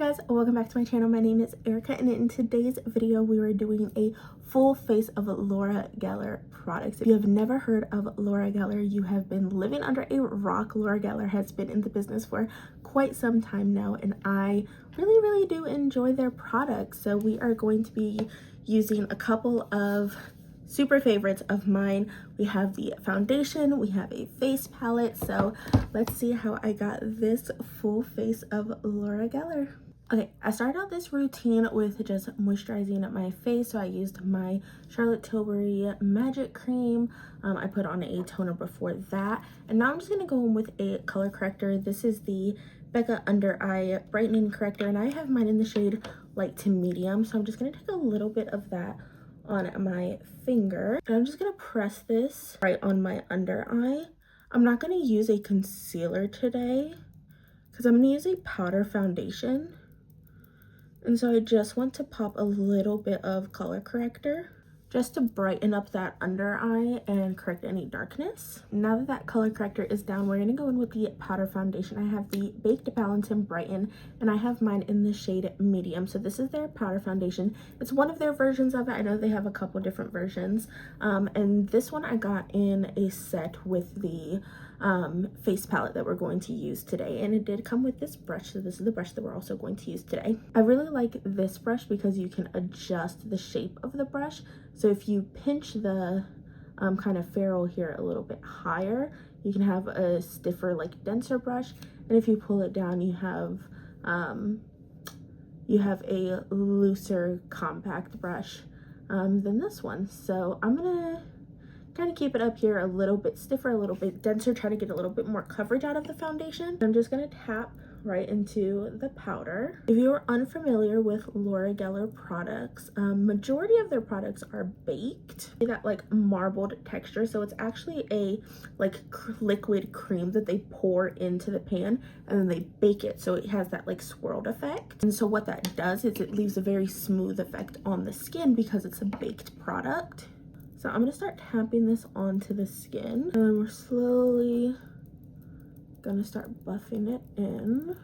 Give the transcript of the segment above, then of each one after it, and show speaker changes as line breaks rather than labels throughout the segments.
guys, welcome back to my channel. My name is Erica, and in today's video we are doing a full face of Laura Geller products. If you have never heard of Laura Geller, you have been living under a rock. Laura Geller has been in the business for quite some time now, and I really do enjoy their products. So we are going to be using a couple of super favorites of mine. We have the foundation, we have a face palette, so let's see how I got this full face of Laura Geller. Okay, I started out this routine with just moisturizing my face, so I used my Charlotte Tilbury Magic Cream. I put on a toner before that, and now I'm just gonna go in with a color corrector. This is the Becca Under Eye Brightening Corrector, and I have mine in the shade light to medium, so I'm just gonna take a little bit of that on my finger, and I'm just gonna press this right on my under eye. I'm not gonna use a concealer today because I'm gonna use a powder foundation, and so I just want to pop a little bit of color corrector just to brighten up that under eye and correct any darkness. Now that that color corrector is down, we're gonna go in with the powder foundation. I have the Baked Balance and Brighten, and I have mine in the shade medium. So this is their powder foundation. It's one of their versions of it. I know they have a couple different versions. And this one I got in a set with the face palette that we're going to use today, and it did come with this brush. So this is the brush that we're also going to use today. I really like this brush because you can adjust the shape of the brush. So if you pinch the kind of ferrule here a little bit higher, you can have a stiffer, like denser brush, and if you pull it down, you have a looser compact brush than this one. So I'm gonna kind of keep it up here a little bit stiffer, a little bit denser, try to get a little bit more coverage out of the foundation. I'm just gonna tap right into the powder. If you are unfamiliar with Laura Geller products, majority of their products are baked. That like marbled texture, so it's actually a like liquid cream that they pour into the pan and then they bake it, so it has that like swirled effect. And so what that does is it leaves a very smooth effect on the skin because it's a baked product. So I'm gonna start tapping this onto the skin, and then we're slowly gonna start buffing it in.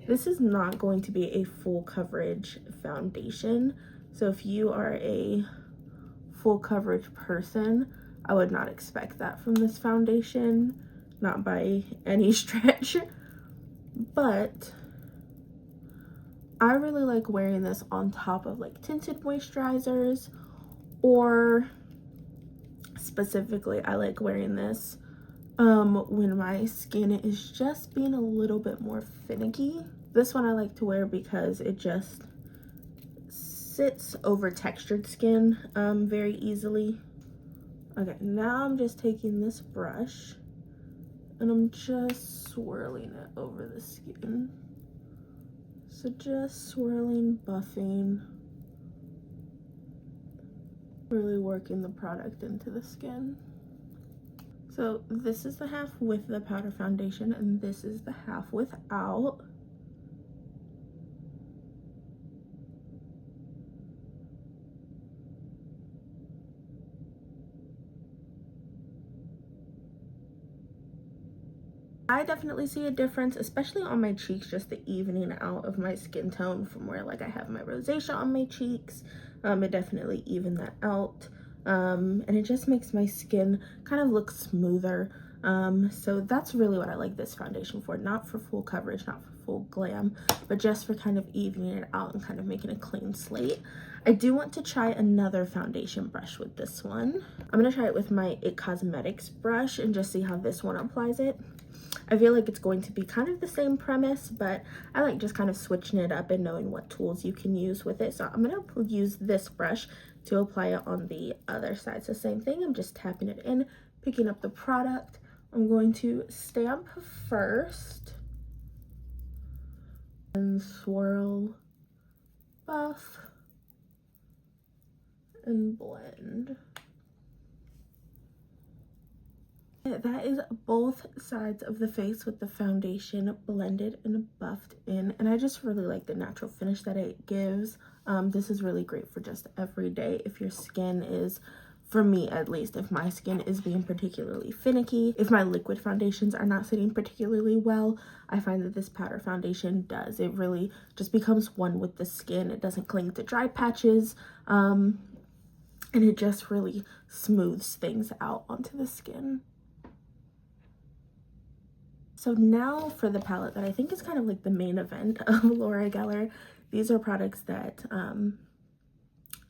This is not going to be a full coverage foundation, so if you are a full coverage person, I would not expect that from this foundation, not by any stretch. But I really like wearing this on top of like tinted moisturizers, or specifically I like wearing this when my skin is just being a little bit more finicky. This one I like to wear because it just sits over textured skin very easily. Okay, now I'm just taking this brush and I'm just swirling it over the skin. So just swirling, buffing, really working the product into the skin. So this is the half with the powder foundation, and this is the half without. I definitely see a difference, especially on my cheeks, just the evening out of my skin tone from where like I have my rosacea on my cheeks. It definitely evened that out. And it just makes my skin kind of look smoother. So that's really what I like this foundation for. Not for full coverage, not for full glam, but just for kind of evening it out and kind of making a clean slate. I do want to try another foundation brush with this one. I'm gonna try it with my It Cosmetics brush and just see how this one applies it. I feel like it's going to be kind of the same premise, but I like just kind of switching it up and knowing what tools you can use with it. So I'm going to use this brush to apply it on the other side. So same thing, I'm just tapping it in, picking up the product. I'm going to stamp first and swirl, buff, and blend. That is both sides of the face with the foundation blended and buffed in, and I just really like the natural finish that it gives. This is really great for just every day if your skin is for me at least, if my skin is being particularly finicky, if my liquid foundations are not sitting particularly well, I find that this powder foundation does. It really just becomes one with the skin. It doesn't cling to dry patches, and it just really smooths things out onto the skin. So now for the palette that I think is kind of like the main event of Laura Geller. These are products that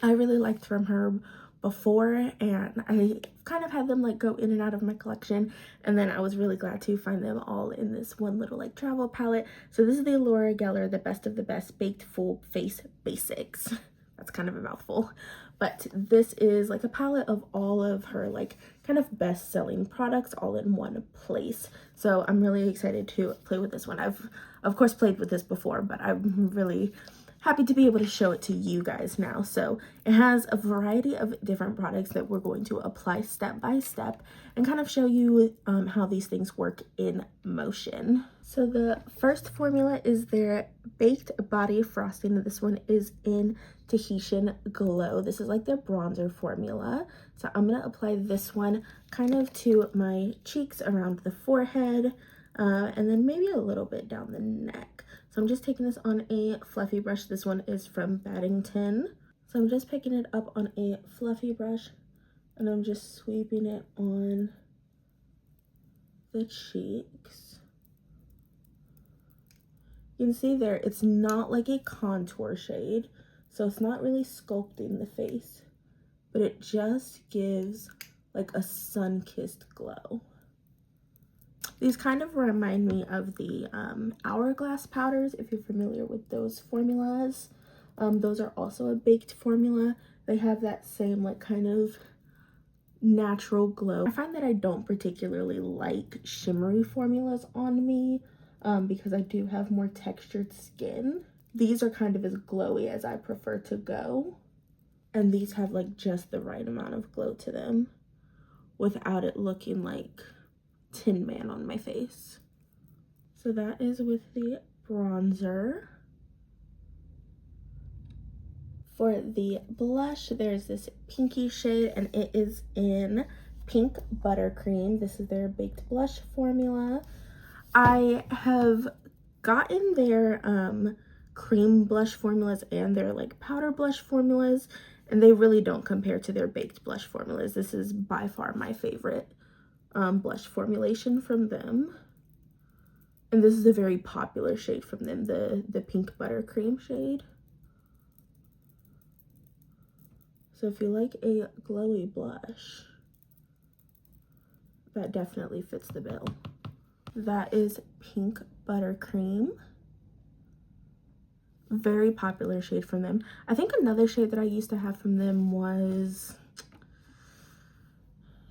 I really liked from her before, and I kind of had them like go in and out of my collection, and then I was really glad to find them all in this one little like travel palette. So this is the Laura Geller The Best of the Best Baked Full Face Basics. That's kind of a mouthful, but this is like a palette of all of her like kind of best-selling products all in one place. So I'm really excited to play with this one. I've of course played with this before, but I'm really happy to be able to show it to you guys now. So it has a variety of different products that we're going to apply step by step and kind of show you how these things work in motion. So the first formula is their Baked Body Frosting. This one is in Tahitian Glow. This is like their bronzer formula. So I'm gonna apply this one kind of to my cheeks, around the forehead, and then maybe a little bit down the neck. So I'm just taking this on a fluffy brush. This one is from Baddington. So I'm just picking it up on a fluffy brush and I'm just sweeping it on the cheeks. You can see there, it's not like a contour shade, so it's not really sculpting the face, but it just gives like a sun-kissed glow. These kind of remind me of the Hourglass powders, if you're familiar with those formulas. Those are also a baked formula. They have that same like kind of natural glow. I find that I don't particularly like shimmery formulas on me because I do have more textured skin. These are kind of as glowy as I prefer to go. And these have like just the right amount of glow to them without it looking like Tin Man on my face. So that is with the bronzer. For the blush, there's this pinky shade and it is in Pink Buttercream. This is their baked blush formula. I have gotten their cream blush formulas and their like powder blush formulas, and they really don't compare to their baked blush formulas. This is by far my favorite blush formulation from them, and this is a very popular shade from them, the Pink Buttercream shade. So if you like a glowy blush, that definitely fits the bill. That is Pink Buttercream. Very popular shade from them. I think another shade that I used to have from them was,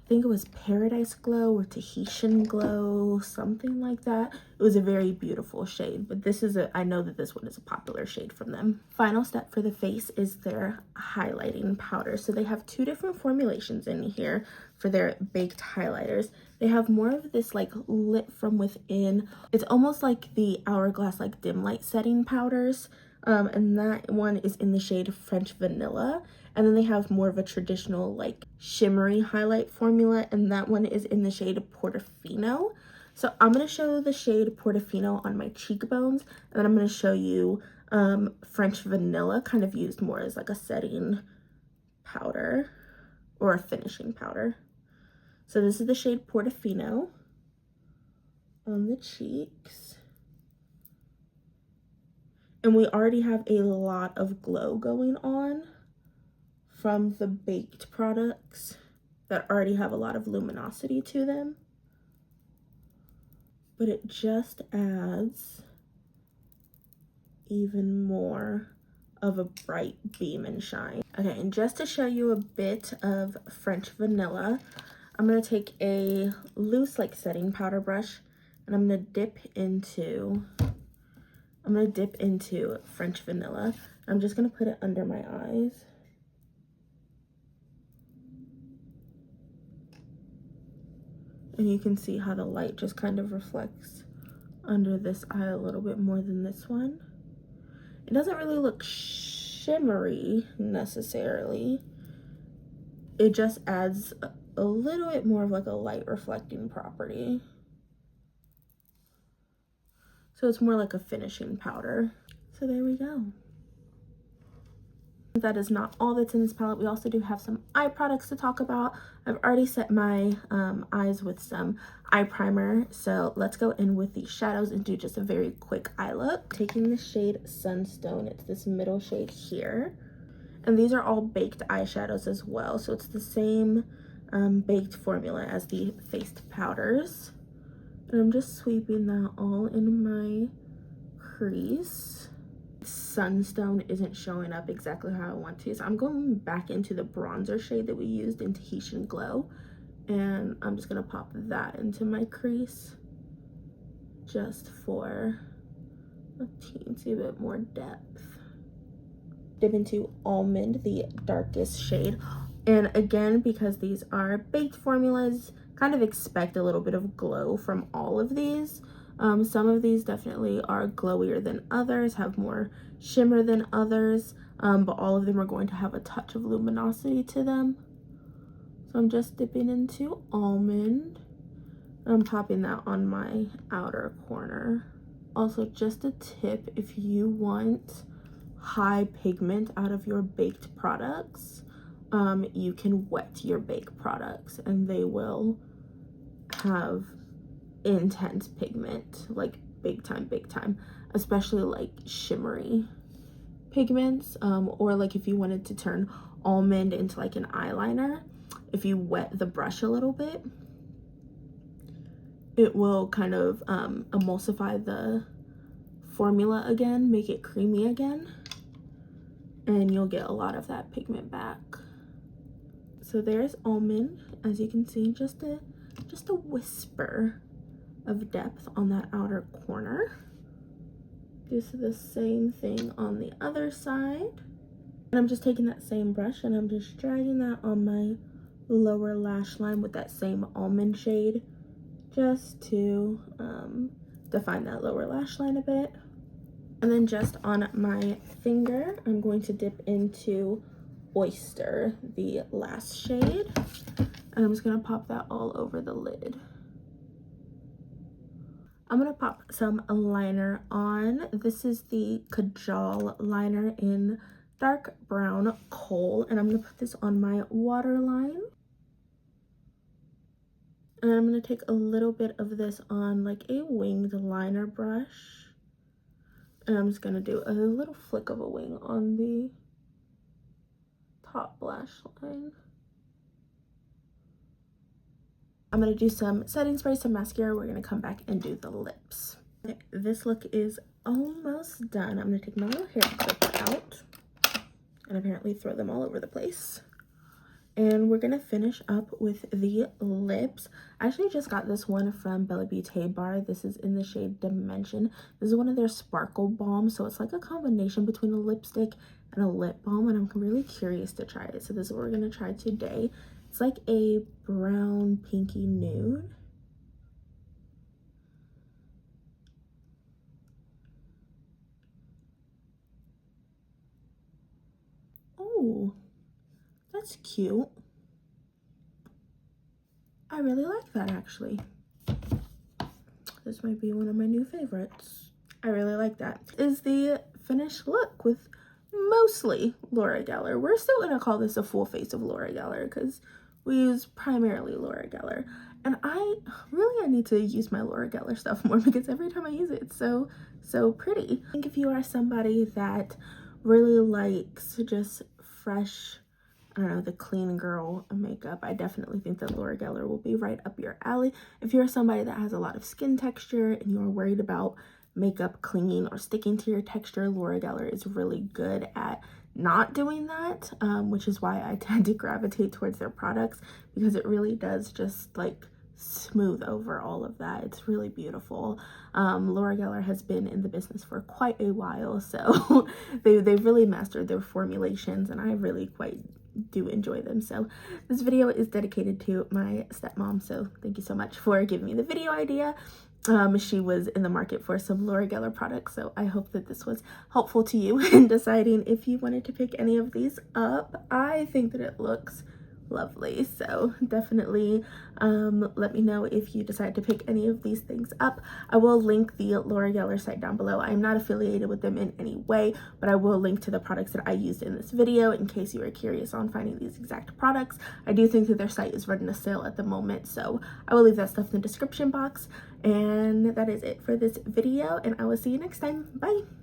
I think it was Paradise Glow or Tahitian Glow, something like that. It was a very beautiful shade, but this is I know that this one is a popular shade from them. Final step for the face is their highlighting powder. So they have two different formulations in here for their baked highlighters. They have more of this like lit from within. It's almost like the Hourglass like dim light setting powders. And that one is in the shade French Vanilla. And then they have more of a traditional like shimmery highlight formula, and that one is in the shade Portofino. So I'm going to show the shade Portofino on my cheekbones, and then I'm going to show you French Vanilla, kind of used more as like a setting powder or a finishing powder. So this is the shade Portofino on the cheeks. And we already have a lot of glow going on from the baked products that already have a lot of luminosity to them. But it just adds even more of a bright beam and shine. Okay, and just to show you a bit of French Vanilla, I'm going to take a loose like setting powder brush and I'm going to dip into French Vanilla. I'm just going to put it under my eyes. And you can see how the light just kind of reflects under this eye a little bit more than this one. It doesn't really look shimmery necessarily. it just adds a little bit more of like a light reflecting property. So it's more like a finishing powder. So there we go. That is not all that's in this palette. We also do have some eye products to talk about. I've already set my eyes with some eye primer, so let's go in with the shadows and do just a very quick eye look. Taking the shade Sunstone, it's this middle shade here, and these are all baked eyeshadows as well, so it's the same baked formula as the faced powders. And I'm just sweeping that all in my crease. Sunstone isn't showing up exactly how I want to, so I'm going back into the bronzer shade that we used in Tahitian Glow, and I'm just gonna pop that into my crease just for a teensy bit more depth. Dip into Almond, the darkest shade, and again, because these are baked formulas, kind of expect a little bit of glow from all of these. Some of these definitely are glowier than others, have more shimmer than others, but all of them are going to have a touch of luminosity to them. So I'm just dipping into Almond. I'm popping that on my outer corner. Also, just a tip, if you want high pigment out of your baked products, you can wet your baked products and they will have intense pigment, like big time, especially like shimmery pigments, or like if you wanted to turn Almond into like an eyeliner, if you wet the brush a little bit, it will kind of emulsify the formula again, make it creamy again, and you'll get a lot of that pigment back. So there's Almond, as you can see, just a whisper of depth on that outer corner. Do the same thing on the other side, and I'm just taking that same brush and I'm just dragging that on my lower lash line with that same Almond shade, just to define that lower lash line a bit. And then just on my finger, I'm going to dip into Oyster, the last shade, and I'm just gonna pop that all over the lid. I'm gonna pop some liner on. This is the Kajal liner in dark brown coal, and I'm gonna put this on my waterline. And I'm gonna take a little bit of this on like a winged liner brush, and I'm just gonna do a little flick of a wing on the top lash line. I'm gonna do some setting spray, some mascara. We're gonna come back and do the lips. Okay, this look is almost done. I'm gonna take my little hair clip out and apparently throw them all over the place. And we're gonna finish up with the lips. I actually just got this one from Bella Beauté Bar. This is in the shade Dimension. This is one of their sparkle balms, so it's like a combination between a lipstick and a lip balm, and I'm really curious to try it. So this is what we're gonna try today. It's like a brown pinky nude. Oh, that's cute. I really like that actually. This might be one of my new favorites. I really like that. Is the finished look with mostly Laura Geller. We're still gonna call this a full face of Laura Geller because we use primarily Laura Geller. And I need to use my Laura Geller stuff more because every time I use it, it's so pretty. I think if you are somebody that really likes just fresh, I don't know, the clean girl makeup, I definitely think that Laura Geller will be right up your alley. If you're somebody that has a lot of skin texture and you're worried about makeup clinging or sticking to your texture, Laura Geller is really good at not doing that, which is why I tend to gravitate towards their products, because it really does just like smooth over all of that. It's really beautiful. Laura Geller has been in the business for quite a while, so they've really mastered their formulations, and I really quite do enjoy them. So this video is dedicated to my stepmom, so thank you so much for giving me the video idea. She was in the market for some Laura Geller products, so I hope that this was helpful to you in deciding if you wanted to pick any of these up. I think that it looks lovely. So definitely let me know if you decide to pick any of these things up. I will link the Laura Geller site down below. I am not affiliated with them in any way, but I will link to the products that I used in this video in case you are curious on finding these exact products. I do think that their site is running a sale at the moment, so I will leave that stuff in the description box. And that is it for this video, and I will see you next time. Bye.